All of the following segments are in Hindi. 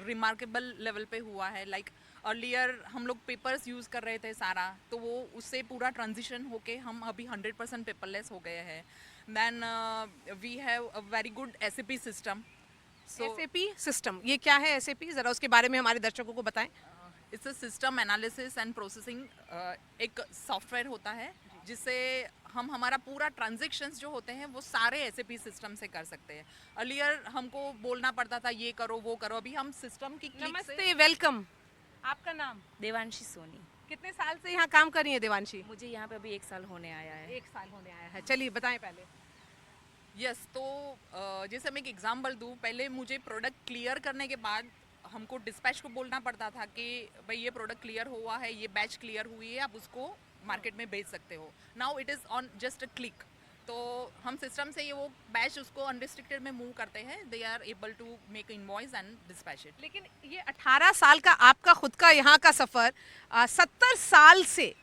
रिमार्केबल लेवल पे हुआ है. लाइक अर्लियर हम लोग पेपर्स यूज़ कर रहे थे सारा, तो वो उससे पूरा ट्रांजिशन होके हम अभी 100% पेपरलेस हो गए हैं. Then we have a very good SAP system. SAP system, ये क्या है SAP? ज़रा उसके बारे में हमारे दर्शकों को बताएं. It's a system analysis and processing. एक सॉफ्टवेयर होता है जिससे हम हमारा पूरा ट्रांजेक्शन्स जो होते हैं वो सारे SAP सिस्टम से कर सकते हैं. अर्लियर हमको बोलना पड़ता था ये करो वो करो, अभी हम सिस्टम की क्लिक से. नमस्ते, वेलकम. आपका नाम? देवांशी सोनी. कितने साल से यहाँ काम कर रही है देवांशी? मुझे यहाँ पे अभी 1 साल होने आया है. 1 साल होने आया है. चलिए बताएं पहले. यस, तो जैसे मैं एक एग्जांपल दूँ, पहले मुझे प्रोडक्ट क्लियर करने के बाद हमको डिस्पैच को बोलना पड़ता था कि भाई ये प्रोडक्ट क्लियर हुआ है, ये बैच क्लियर हुई है, आप उसको मार्केट में बेच सकते हो. Now it is on just a click. तो हम सिस्टम से ये वो बैच उसको अनरिस्ट्रिक्टेड में मूव करते हैं. They are able to make invoice and dispatch it. लेकिन ये 18 साल का आपका खुद का यहाँ का सफ़र 70 साल से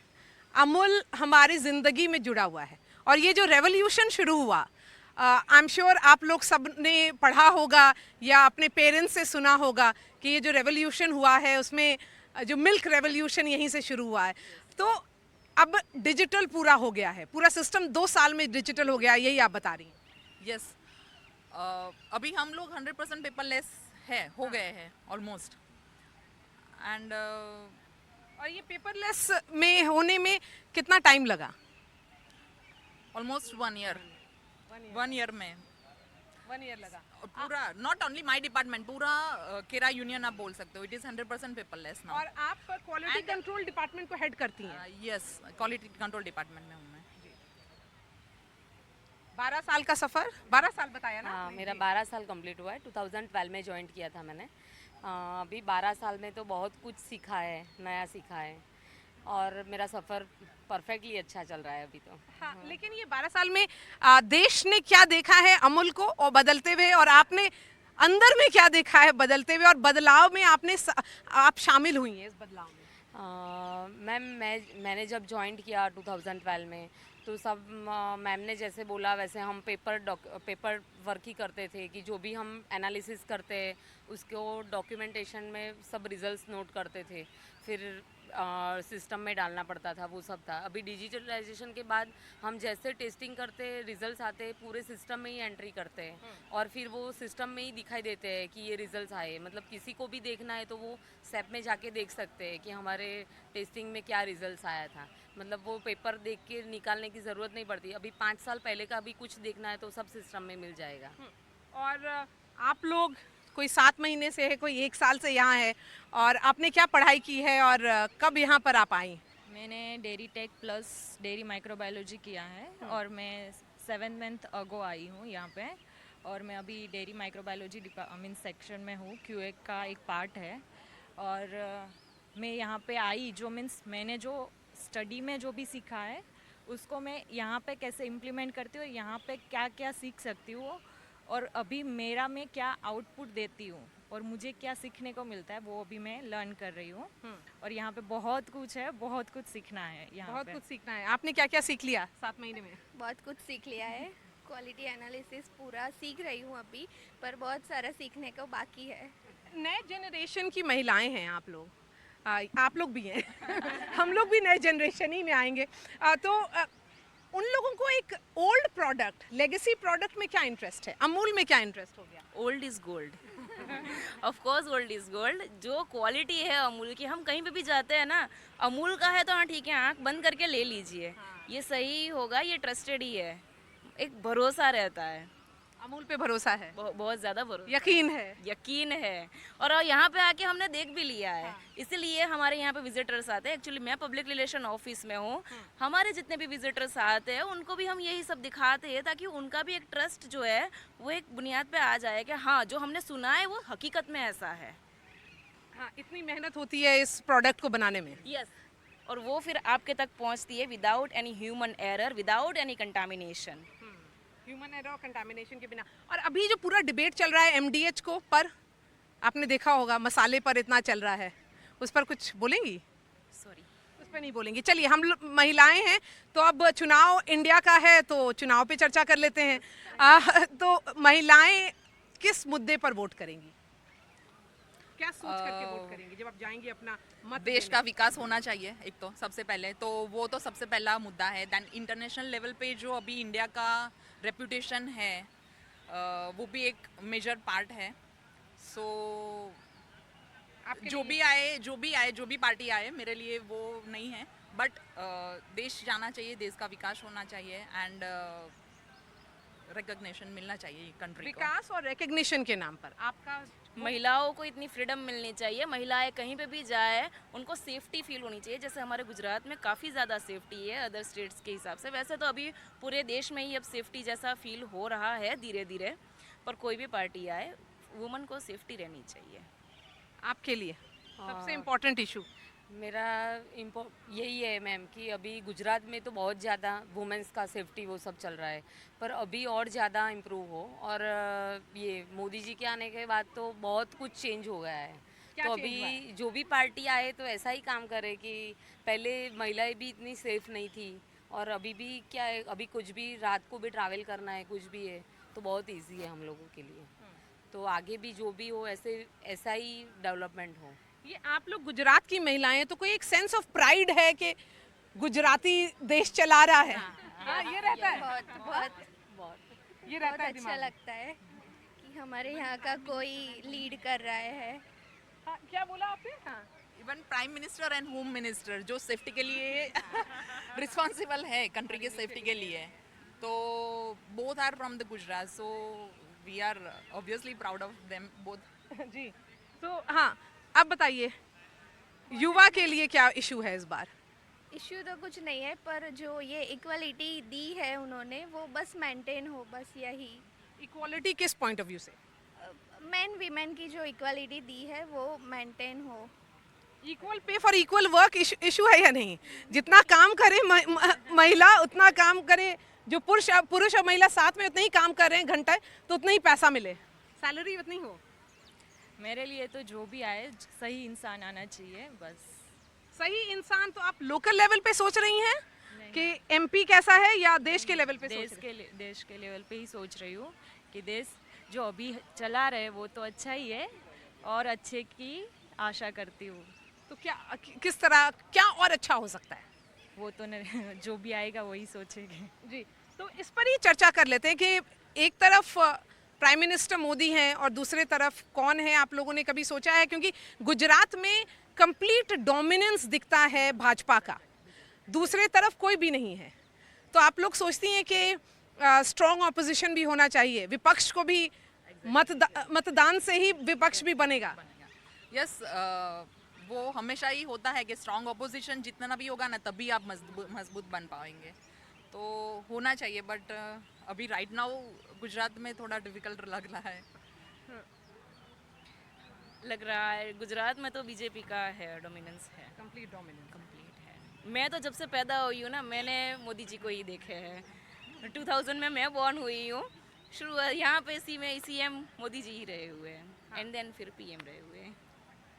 अमूल हमारी ज़िंदगी में जुड़ा हुआ है. और ये जो रेवोल्यूशन शुरू हुआ, आई एम श्योर आप लोग सब ने पढ़ा होगा या अपने पेरेंट्स से सुना होगा कि ये जो रेवोल्यूशन हुआ है उसमें जो मिल्क रेवोल्यूशन यहीं से शुरू हुआ है. तो अब डिजिटल पूरा हो गया है, पूरा सिस्टम 2 साल में डिजिटल हो गया है, यही आप बता रही हैं. यस, अभी हम लोग 100% पेपरलेस है, हो गए हैं ऑलमोस्ट. एंड और ये पेपरलेस में होने में कितना टाइम लगा? Almost 1 year. 1 ईयर में 1 ईयर लगा. और पूरा नॉट ओनली माय डिपार्टमेंट, पूरा केरा यूनियन आप बोल सकते हो. It is 100% paperless now. और आप क्वालिटी कंट्रोल डिपार्टमेंट को हेड करती हैं. यस, क्वालिटी कंट्रोल डिपार्टमेंट में हूँ मैं. 12 साल का सफ़र, 12 साल बताया ना? हाँ, मेरा 12 साल कंप्लीट हुआ है. 2012 में ज्वाइन किया था मैंने. अभी 12 साल में तो बहुत कुछ सीखा है, नया सीखा है, और मेरा सफ़र परफेक्टली अच्छा चल रहा है अभी तो. हाँ, लेकिन ये 12 साल में देश ने क्या देखा है अमूल को और बदलते हुए, और आपने अंदर में क्या देखा है बदलते हुए, और बदलाव में आप शामिल हुई हैं इस बदलाव में? मैम, मैंने जब ज्वाइन किया 2012 में, तो सब मैम ने जैसे बोला वैसे हम पेपर वर्क ही करते थे कि जो भी हम एनालिसिस करते उसको डॉक्यूमेंटेशन में सब रिजल्ट्स नोट करते थे, फिर सिस्टम में डालना पड़ता था, वो सब था. अभी डिजिटलाइजेशन के बाद हम जैसे टेस्टिंग करते, रिजल्ट्स आते, पूरे सिस्टम में ही एंट्री करते हैं, और फिर वो सिस्टम में ही दिखाई देते हैं कि ये रिजल्ट्स आए. मतलब किसी को भी देखना है तो वो SAP में जाके देख सकते हैं कि हमारे टेस्टिंग में क्या रिजल्ट्स आया था. मतलब वो पेपर देख के निकालने की ज़रूरत नहीं पड़ती. अभी 5 साल पहले का भी कुछ देखना है तो सब सिस्टम में मिल जाएगा. और आप लोग कोई 7 महीने से है, कोई 1 साल से यहाँ है, और आपने क्या पढ़ाई की है और कब यहाँ पर आप आई? मैंने dairy tech plus dairy microbiology किया है, और मैं 7 मंथ अगो आई हूँ यहाँ पे. और मैं अभी डेयरी माइक्रोबायोलॉजी मीन सेक्शन में हूँ, QA का एक पार्ट है. और मैं यहाँ पे आई, जो मीन्स मैंने जो स्टडी में जो भी सीखा है उसको मैं यहाँ पे कैसे इम्प्लीमेंट करती हूँ, यहाँ पे क्या क्या सीख सकती हूँ, और अभी मेरा मैं क्या आउटपुट देती हूँ और मुझे क्या सीखने को मिलता है, वो अभी मैं लर्न कर रही हूँ. और यहाँ पे बहुत कुछ है, बहुत कुछ सीखना है यहाँ बहुत पे. कुछ सीखना है. आपने क्या क्या सीख लिया 7 महीने में? बहुत कुछ सीख लिया है. क्वालिटी एनालिसिस पूरा सीख रही हूँ अभी, पर बहुत सारा सीखने को बाकी है. नए जनरेशन की महिलाएं हैं आप लोग, आप लोग भी हैं. हम लोग भी नए जनरेशन ही में आएंगे. तो उन लोगों को एक ओल्ड प्रोडक्ट, लेगेसी प्रोडक्ट में क्या इंटरेस्ट है? अमूल में क्या इंटरेस्ट हो गया? Old is gold. Of course old is gold. जो क्वालिटी है अमूल की, हम कहीं पे भी जाते हैं ना, अमूल का है तो हाँ ठीक है, आँख बंद करके ले लीजिए, ये सही होगा, ये ट्रस्टेड ही है, एक भरोसा रहता है. अमूल पे भरोसा है, बहुत ज़्यादा भरोसा, यकीन है. और यहाँ पे आके हमने देख भी लिया है. इसीलिए हमारे यहाँ पे विजिटर्स आते हैं. एक्चुअली मैं पब्लिक रिलेशन ऑफिस में हूँ. हमारे जितने भी विजिटर्स आते हैं उनको भी हम यही सब दिखाते हैं, ताकि उनका भी एक ट्रस्ट जो है वो एक बुनियाद पे आ जाए कि हाँ, जो हमने सुना है वो हकीकत में ऐसा है. हाँ, इतनी मेहनत होती है इस प्रोडक्ट को बनाने में. यस, और वो फिर आपके तक पहुँचती है without any human error, without any contamination. Human error और कंटामिनेशन के बिना. और अभी जो पूरा डिबेट चल रहा है MDH को पर, आपने देखा होगा मसाले पर इतना चल रहा है, उस पर कुछ बोलेंगी? सॉरी, उस पर नहीं बोलेंगी. चलिए, हम महिलाएं हैं तो अब चुनाव इंडिया का है तो चुनाव पे चर्चा कर लेते हैं. तो महिलाएं किस मुद्दे पर वोट करेंगी? क्या सोच करके वोट करेंगे जब आप जाएंगे अपना मत देश देने? का विकास होना चाहिए एक तो सबसे पहले, तो वो तो सबसे पहला मुद्दा है। देन इंटरनेशनल लेवल पे जो अभी इंडिया का रेपुटेशन है वो भी एक मेजर पार्ट है। सो आपके जो भी आए जो भी पार्टी आए मेरे लिए वो नहीं है, बट देश जाना चाहिए, देश का विकास होना चाहिए एंड रिकग्निशन मिलना चाहिए कंट्री को। विकास और रिकग्निशन के नाम पर आपका महिलाओं को इतनी फ्रीडम मिलनी चाहिए, महिलाएं कहीं पे भी जाए उनको सेफ्टी फील होनी चाहिए। जैसे हमारे गुजरात में काफ़ी ज़्यादा सेफ्टी है अदर स्टेट्स के हिसाब से, वैसे तो अभी पूरे देश में ही अब सेफ्टी जैसा फील हो रहा है धीरे धीरे, पर कोई भी पार्टी आए वुमन को सेफ्टी रहनी चाहिए। आपके लिए सबसे इम्पोर्टेंट इशू? मेरा यही है मैम कि अभी गुजरात में तो बहुत ज़्यादा वुमेंस का सेफ्टी वो सब चल रहा है, पर अभी और ज़्यादा इम्प्रूव हो। और ये मोदी जी के आने के बाद तो बहुत कुछ चेंज हो गया है। क्या तो change हुआ अभी जो भी पार्टी आए तो ऐसा ही काम करे कि पहले महिलाएं भी इतनी सेफ नहीं थी, और अभी भी क्या है, अभी कुछ भी रात को भी ट्रैवल करना है, कुछ भी है तो बहुत इजी है हम लोगों के लिए। तो आगे भी जो भी हो ऐसा ही डेवलपमेंट हो। ये आप लोग गुजरात की महिलाएं, तो कोई एक सेंस ऑफ प्राइड है कि गुजराती देश चला रहा है? हाँ, ये रहता है, बहुत बहुत ये बहुत रहता है अच्छा दिमाग में। लगता है कि हमारे यहाँ का कोई लीड कर रहा है। हाँ, क्या बोला आपने? हाँ, even prime minister and home minister जो सेफ्टी के लिए रिस्पॉन्सिबल है कंट्री के सेफ्टी के लिए, तो both are from the Gujarat, so we are obviously proud of them both. जी। तो हाँ, अब बताइए युवा के लिए क्या इशू है इस बार? इश्यू तो कुछ नहीं है, पर जो ये इक्वलिटी दी है उन्होंने वो बस मेंटेन हो, बस यही। इक्वालिटी किस पॉइंट ऑफ व्यू से? मेन वीमेन की जो इक्वलिटी दी है वो मेंटेन हो। Equal pay for equal work issue है या नहीं? जितना काम करे महिला उतना काम करे, जो पुरुष और महिला साथ में उतना ही काम कर रहे हैं घंटे, तो उतना ही पैसा मिले, सैलरी उतनी हो। मेरे लिए तो जो भी आए सही इंसान आना चाहिए बस। सही इंसान तो आप लोकल लेवल पे सोच रही हैं कि एमपी कैसा है, या देश के लेवल पे सोच रही हैं? देश के लेवल पे ही सोच रही हूँ कि देश जो अभी चला रहे वो तो अच्छा ही है, और अच्छे की आशा करती हूँ। तो क्या किस तरह क्या और अच्छा हो सकता है? वो तो जो भी आएगा वही सोचेंगे। जी, तो इस पर ही चर्चा कर लेते हैं कि एक तरफ प्राइम मिनिस्टर मोदी हैं और दूसरे तरफ कौन है, आप लोगों ने कभी सोचा है? क्योंकि गुजरात में कंप्लीट डोमिनेंस दिखता है भाजपा का, दूसरे तरफ कोई भी नहीं है, तो आप लोग सोचती हैं कि स्ट्रॉन्ग ऑपोजिशन भी होना चाहिए, विपक्ष को भी मतदान से ही विपक्ष भी बनेगा? यस, वो हमेशा ही होता है कि स्ट्रांग ऑपोजिशन जितना भी होगा ना तभी आप मजबूत बन पाएंगे, तो होना चाहिए। बट अभी राइट नाउ गुजरात में थोड़ा डिफिकल्ट लग रहा है। लग रहा है गुजरात में तो बीजेपी का है, डोमिनेंस है, कंप्लीट डोमिनेंस। कंप्लीट है। मैं तो जब से पैदा हुई हूँ ना, मैंने मोदी जी को ही देखे हैं। 2000 में मैं बॉर्न हुई हूँ, शुरू यहाँ पे सीएम मोदी जी ही रहे हुए हैं, एंड देन फिर पीएम रहे हुए हैं।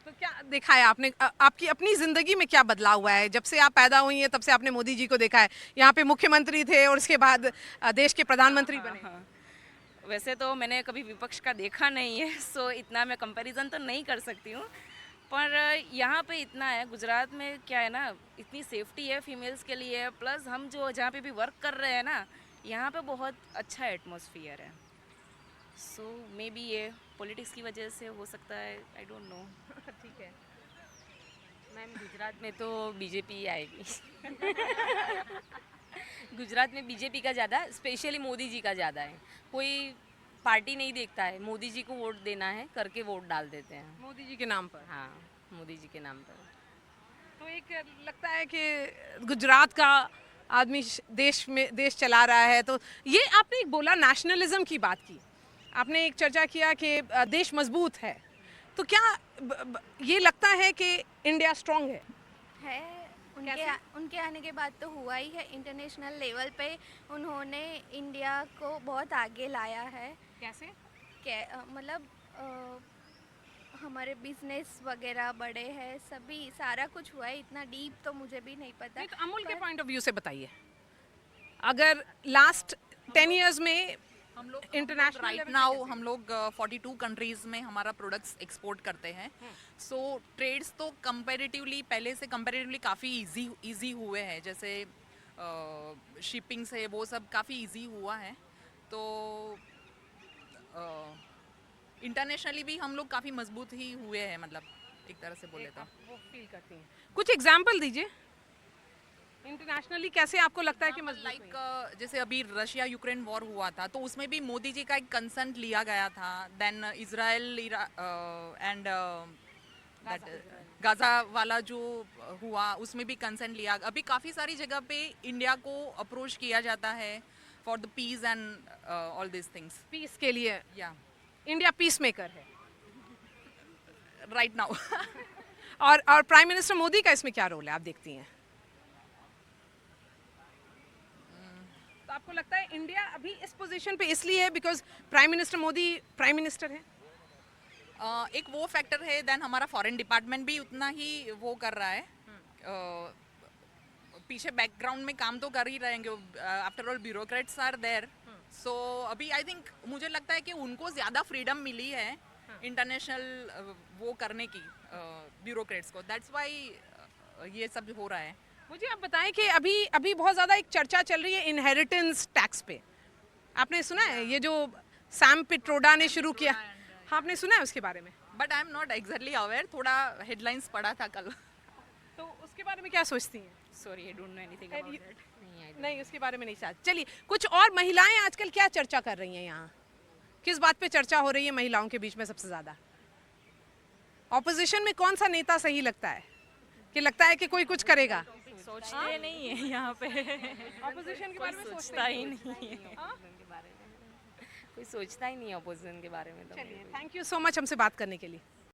तो क्या देखा है आपने, आपकी अपनी जिंदगी में क्या बदलाव हुआ है जब से आप पैदा हुई हैं? तब से आपने मोदी जी को देखा है, यहाँ पे मुख्यमंत्री थे और उसके बाद देश के प्रधानमंत्री बने। हाँ, वैसे तो मैंने कभी विपक्ष का देखा नहीं है, सो इतना मैं कंपैरिजन तो नहीं कर सकती हूँ, पर यहाँ पे इतना है, गुजरात में क्या है ना, इतनी सेफ्टी है फीमेल्स के लिए, प्लस हम जो जहाँ पे भी वर्क कर रहे हैं ना, यहाँ पे बहुत अच्छा एटमॉस्फेयर है। सो मे बी ये पॉलिटिक्स की वजह से हो सकता है, आई डोंट नो। ठीक है मैम, गुजरात में तो बीजेपी आएगी। गुजरात में बीजेपी का ज़्यादा, स्पेशली मोदी जी का ज़्यादा है। कोई पार्टी नहीं देखता है, मोदी जी को वोट देना है करके वोट डाल देते हैं। मोदी जी के नाम पर। हाँ, मोदी जी के नाम पर। तो एक लगता है कि गुजरात का आदमी देश चला रहा है, तो ये आपने एक बोला नेशनलिज्म की बात की, आपने एक चर्चा किया कि देश मजबूत है, तो क्या ये लगता है कि इंडिया स्ट्रांग है? उनके आने के बाद तो हुआ ही है, इंटरनेशनल लेवल पे उन्होंने इंडिया को बहुत आगे लाया है। कैसे? मतलब हमारे बिजनेस वगैरह बड़े हैं, सभी सारा कुछ हुआ है, इतना डीप तो मुझे भी नहीं पता। अमूल के पॉइंट ऑफ व्यू से बताइए, अगर लास्ट 10 इयर्स में हम लोग International राइट level पे नाउ कैसे? हम लोग 42 कंट्रीज में हमारा प्रोडक्ट्स एक्सपोर्ट करते हैं. सो ट्रेड्स तो कंपैरेटिवली पहले से कंपैरेटिवली काफ़ी इजी हुए हैं. जैसे शिपिंग से वो सब काफ़ी इजी हुआ है. तो इंटरनेशनली भी हम लोग काफ़ी मजबूत ही हुए हैं, मतलब एक तरह से बोले तो. वो फील करती हैं. कुछ एग्जाम्पल दीजिए इंटरनेशनली कैसे आपको लगता है कि मजबूत हुई? लाइक जैसे अभी रशिया यूक्रेन वॉर हुआ था, तो उसमें भी मोदी जी का एक कंसर्न लिया गया था. देन इजराइल एंड गाजा वाला जो हुआ उसमें भी कंसर्न लिया. अभी काफ़ी सारी जगह पे इंडिया को अप्रोच किया जाता है for the peace and all this things. Peace के लिए या इंडिया पीस मेकर है. Right now. और प्राइम मिनिस्टर मोदी का इसमें क्या रोल है, आप देखती हैं? तो आपको लगता है इंडिया अभी इस पोजीशन पे इसलिए है because prime minister Modi prime minister है? एक वो फैक्टर है. देन हमारा फॉरेन डिपार्टमेंट भी उतना ही वो कर रहा है. पीछे बैकग्राउंड में काम तो कर ही रहेंगे. After all bureaucrats are there. So अभी आई थिंक मुझे लगता है कि उनको ज़्यादा फ्रीडम मिली है इंटरनेशनल वो करने की ब्यूरोक्रेट्स को. दैट्स वाई ये सब हो रहा है. मुझे आप बताएं कि अभी अभी बहुत ज़्यादा एक चर्चा चल रही है इनहेरिटेंस टैक्स पे. आपने सुना है ये जो सैम पिट्रोडा ने शुरू किया? हाँ, आपने सुना है उसके बारे में? But I am not exactly aware. थोड़ा हेडलाइंस पढ़ा था कल. तो उसके बारे में क्या सोचती हैं? Sorry I don't know anything नहीं, अबाउट दैट. नहीं, उसके बारे में नहीं चाहती. चलिए, कुछ और महिलाएं आजकल क्या चर्चा कर रही हैं यहाँ? किस बात पे चर्चा हो रही है महिलाओं के बीच में सबसे ज़्यादा? ऑपोजिशन में कौन सा नेता सही लगता है कि लगता है कि कोई कुछ करेगा? सोचते नहीं है यहाँ पे. ऑपोजिशन के बारे में सोचता ही नहीं है. कोई सोचता ही नहीं है अपोजिशन के बारे में. तो चलिए, थैंक यू सो मच हमसे बात करने के लिए.